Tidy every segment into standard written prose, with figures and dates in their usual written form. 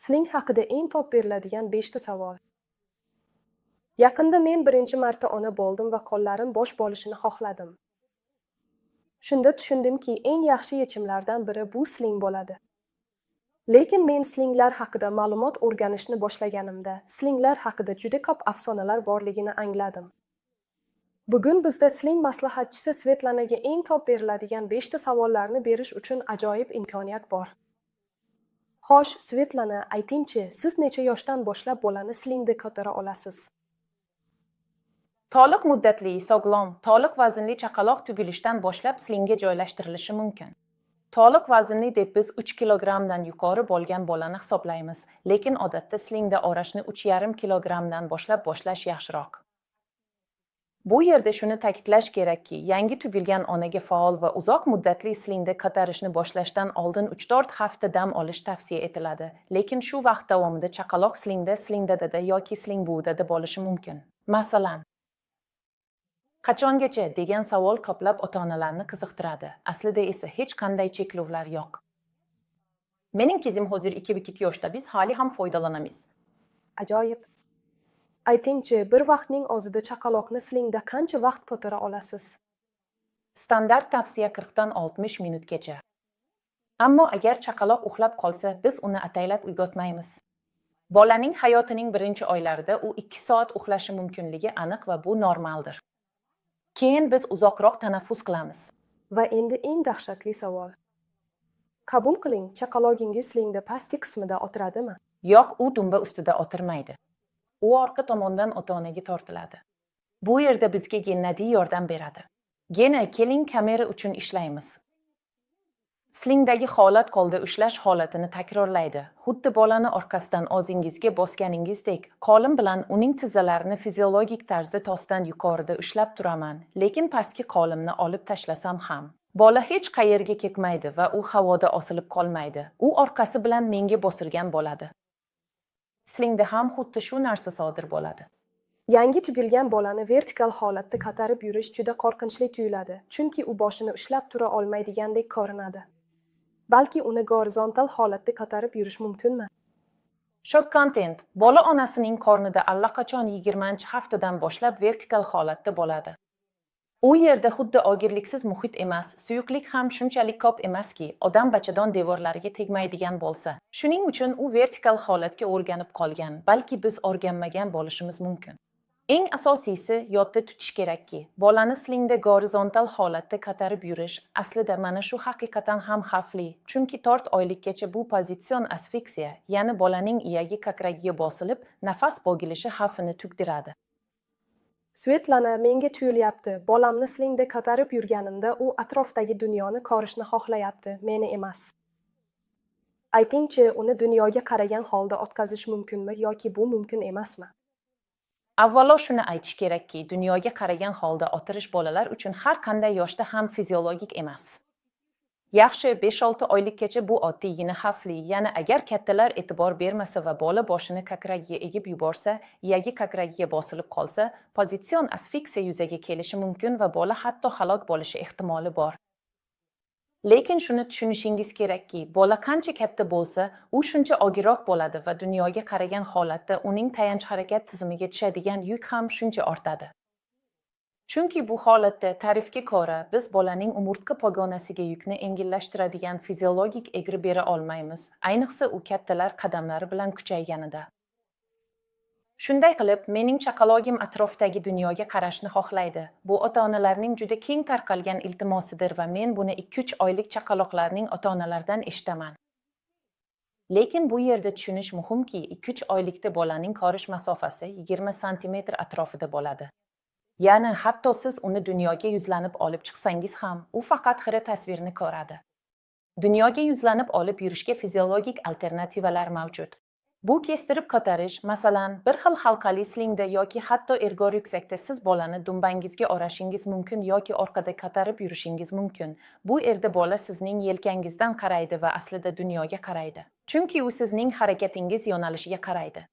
Sling haqida eng top beriladigan 5 ta savol. Yaqinda men birinchi marta ona bo'ldim va qo'llarim bo'sh bo'lishini xohladim. Shunda tushundimki, eng yaxshi yechimlardan biri bu sling bo'ladi. Lekin men slinglar haqida ma'lumot o'rganishni boshlaganimda, slinglar haqida juda ko'p afsonalar borligini angladim. Bugun bizda sling maslahatchisi Svetlanaga eng top beriladigan 5 ta savollarni berish uchun ajoyib imkoniyat bor. Xo'sh, Svetlana, aytingchi, siz necha yoshdan boshlab bolani slingda ko'tara olasiz? To'liq muddatli, sog'lom, to'liq vaznli chaqaloq tug'ilishdan boshlab slingga joylashtirilishi mumkin. To'liq vaznli deb biz 3 kilogramdan yuqori bo'lgan bolani hisoblaymiz, lekin odatda slingda o'rashni 3,5 kilogramdan boshlash yaxshiroq. Bu yerda shuni ta'kidlash kerakki, yangi tug'ilgan onaga faol va uzoq muddatli slingda ko'tarishni boshlashdan oldin 3-4 hafta dam olish tavsiya etiladi, lekin shu vaqt davomida chaqaloq slingda dada yoki sling buvdada bo'lishi mumkin. Masalan, qachongacha degan savol ko'plab ota-onalarni qiziqtiradi. Aslida esa hech qanday cheklovlar yo'q. Mening qizim hozir 2,2 yoshda, biz hali ham foydalanamiz. Ajoyib. Aytingchi, bir vaqtning o'zida chaqaloqni slingda qancha vaqt ko'tara olasiz? Standart tavsiya 40 dan 60 minutgacha. Ammo agar chaqaloq uxlab qolsa, biz uni ataylab uyg'otmaymiz. Bolaning hayotining birinchi oylarida u 2 soat uxlashi mumkinligi aniq va bu normaldir. Keyin biz uzoqroq tanaffus qilamiz. Va endi eng dahshatli savol. Qabul qiling, chaqalogingiz slingda pastki qismida o'tiradimi? Yo'q, u dumba ustida o'tirmaydi. U orqa tomondan ota-onaga tortiladi. Bu yerda bizga Gennadiy yordam beradi. Gena, keling kamera uchun ishlaymiz. Slingdagi holat qo'lda ushlash holatini takrorlaydi. Xuddi bolani orqasidan o'zingizga bosganingizdek, qo'lim bilan uning tizzalarini fiziologik tarzda to'sdan yuqorida ushlab turaman, lekin pastki qo'limni olib tashlasam ham bola hech qayerga ketmaydi va u havoda osilib qolmaydi. U orqasi bilan menga bosirgan bo'ladi. Slingda ham xuddi shu narsa sodir bo'ladi. Yangi tug'ilgan bolani vertikal holatda ko'tarib yurish juda qo'rqinchli tuyuladi, chunki u boshini ushlab tura olmaydigandek ko'rinadi. Balki uni gorizontal holatda ko'tarib yurish mumkinmi? Shock content. Bola onasining qornida allaqachon 20-haftadan boshlab vertikal holatda bo'ladi. U yerda xuddi og'irliksiz muhit emas, suyuqlik ham shunchalik ko'p emaski, odam bachadon devorlariga tegmaydigan bo'lsa. Shuning uchun u vertikal holatga o'rganib qolgan, balki biz o'rganmagan bo'lishimiz mumkin. Eng asosiysi yodda tutish kerakki, bolani slingda gorizontal holatda ko'tarib yurish aslida mana shu haqiqatan ham xavfli, chunki 4 oylikgacha bu pozitsion asfiksiya, ya'ni bolaning iyagi ko'kragiga bosilib, nafas bo'g'ilishi xavfini tug'diradi. Svetlana, menga tuyulyapti, bolamni slingda ko'tarib yurganimda u atrofdagi dunyoni ko'rishni xohlayapti, meni emas. Aytingchi, uni dunyoga qaragan holda o'tkazish mumkinmi yoki bu mumkin emasmi? Avvalo shuni aytish kerakki, dunyoga qaragan holda o'tirish bolalar uchun har qanday yoshda ham fiziologik emas. Yaxshi 5-6 oylikgacha bu oddiy, yana xavfli, ya'ni agar kattalar e'tibor bermasa va bola boshini ko'kragiga egib yuborsa, iyagi ko'kragiga bosilib qolsa, pozitsion asfiksiya yuzaga kelishi mumkin va bola hatto halok bo'lishi ehtimoli bor. Lekin shuni tushunishingiz kerakki, bola qancha katta bo'lsa, u shuncha og'irroq bo'ladi va dunyoga qaragan holatda uning tayanch harakat tizimiga tushadigan yuk ham shuncha ortadi. Chunki bu holatda ta'rifga ko'ra biz bolaning umurtqa pog'onasiga yukni yengillashtiradigan fiziologik egri bera olmaymiz, ayniqsa u kattalar qadamlari bilan kuchayganida. Shunday qilib, mening chaqalogim atrofdagi dunyoga qarashni xohlaydi. Bu ota-onalarning juda keng tarqalgan iltimosidir va men buni 2-3 oylik chaqaloqlarning ota-onalaridan eshitaman. Lekin bu yerda tushunish muhimki, 2-3 oylikda bolaning ko'rish masofasi 20 sm atrofida bo'ladi. Ya'ni hatto siz uni dunyoga yuzlanib olib chiqsangiz ham, u faqat xira tasvirni ko'radi. Dunyoga yuzlanib olib yurishga fiziologik alternativalar mavjud. Bu kestirib ko'tarish, masalan, bir xil halqali slingda yoki hatto ergo ryuksakda siz bolani dumbangizga o'rashingiz mumkin yoki orqada ko'tarib yurishingiz mumkin. Bu yerda bola sizning yelkangizdan qaraydi va aslida dunyoga qaraydi. Chunki u sizning harakatingiz yo'nalishiga qaraydi.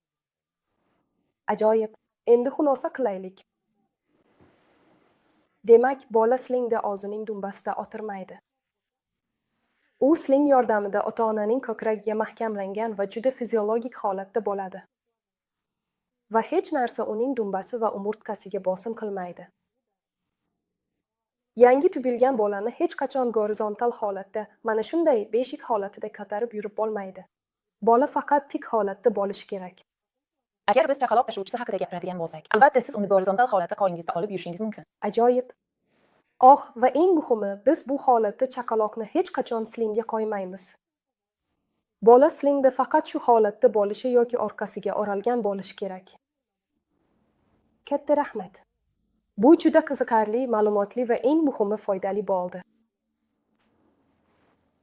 Ajoyib. Endi xulosa qilaylik. Demak, bola slingda o'zining dumbasida o'tirmaydi. U sling yordamida ota-onaning ko'kragiga mahkamlangan va juda fiziologik holatda bo'ladi. Va hech narsa uning dumbasi va umurtqasiga bosim qilmaydi. Yangi tug'ilgan bolani hech qachon gorizontal holatda, mana shunday beshik holatida ko'tarib yurib bo'lmaydi. Bola faqat tik holatda bo'lishi kerak. Agar biz chaqaloq tashuvchisi haqida gapiradigan bo'lsak, albatta siz uni gorizontal holatda qo'lingizda olib yurishingiz mumkin. Ajoyib. Va eng muhimi, biz bu holatda chaqaloqni hech qachon slingga qo'ymaymiz. Bola slingda faqat shu holatda bo'lishi yoki orqasiga o'ralgan bo'lishi kerak. Katta rahmat. Bu juda qiziqarli, ma'lumotli va eng muhimi foydali bo'ldi.